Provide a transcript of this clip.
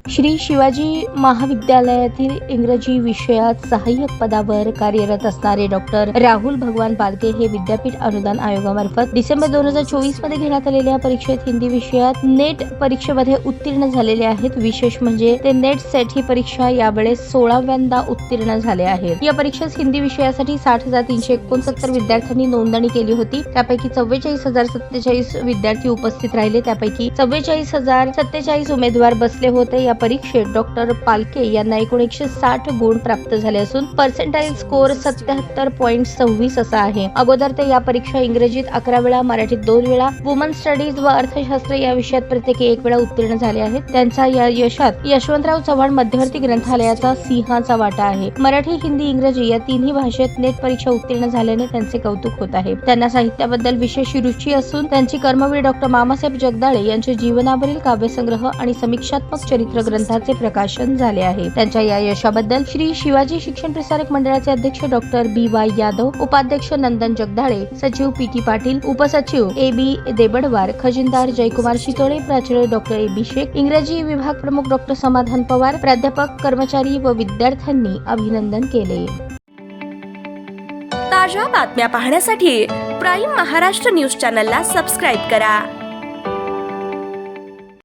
श्री शिवाजी महाविद्यालयातील इंग्रजी विषयात सहाय्यक पदावर कार्यरत असणारे डॉक्टर राहुल भगवान पालके हे विद्यापीठ अनुदान आयोगामार्फत डिसेंबर 2024 मध्ये घेण्यात आलेल्या परीक्षेत हिंदी विषयात नेट परीक्षेमध्ये उत्तीर्ण झालेले आहेत। विशेष म्हणजे ते नेट सेट ही परीक्षा यावेळेस 16व्यांदा उत्तीर्ण झाले आहेत। या परीक्षेत हिंदी विषयासाठी 60,369 विद्यार्थ्यांनी नोंदणी केली होती। त्यापैकी 44,047 विद्यार्थी उपस्थित राहिले। त्यापैकी 44,047 उमेदवार बसले होते। या परीक्षेत डॉक्टर पालके यांना एकूण 160 गुण प्राप्त झाले असून पर्सेंटाइल स्कोर 77.26 असा आहे। अगोदर ते या परीक्षा इंग्रजीत 11 वेळा, मराठीत 2 वेळा, वुमन स्टडीज व अर्थशास्त्र या विषयात प्रत्येकी 1 वेळा उत्तीर्ण झाले आहेत। त्यांचा या यशात यशवंतराव चव्हाण मध्यवर्ती ग्रंथालयाचा सिंहाचा वाटा आहे। मराठी, हिंदी, इंग्रजी या तिन्ही भाषेत नेट परीक्षा उत्तीर्ण झाल्याने त्यांचे कौतुक होत आहे। त्यांना साहित्याबद्दल विशेष रुची असून त्यांची कर्मवीर डॉक्टर मामासाहेब जगदाळे यांच्या जीवनावरील काव्यसंग्रह आणि समीक्षात्मक चरित्र ग्रंथाचे प्रकाशन झाले आहे। त्यांच्या या यशाबद्दल श्री शिवाजी शिक्षण प्रसारक मंडळाचे अध्यक्ष डॉक्टर BY यादव, उपाध्यक्ष नंदन जगदाळे, सचिव PT पाटील, उपसचिव AB देबडवार, खजिनदार जयकुमार शितोळे, प्राचार्य डॉक्टर AB शेख, इंग्रजी विभाग प्रमुख डॉक्टर समाधान पवार, प्राध्यापक, कर्मचारी व विद्यार्थ्यांनी अभिनंदन केले। ताज्या बातम्या पाहण्यासाठी प्राईम महाराष्ट्र न्यूज चॅनलला सबस्क्राईब करा।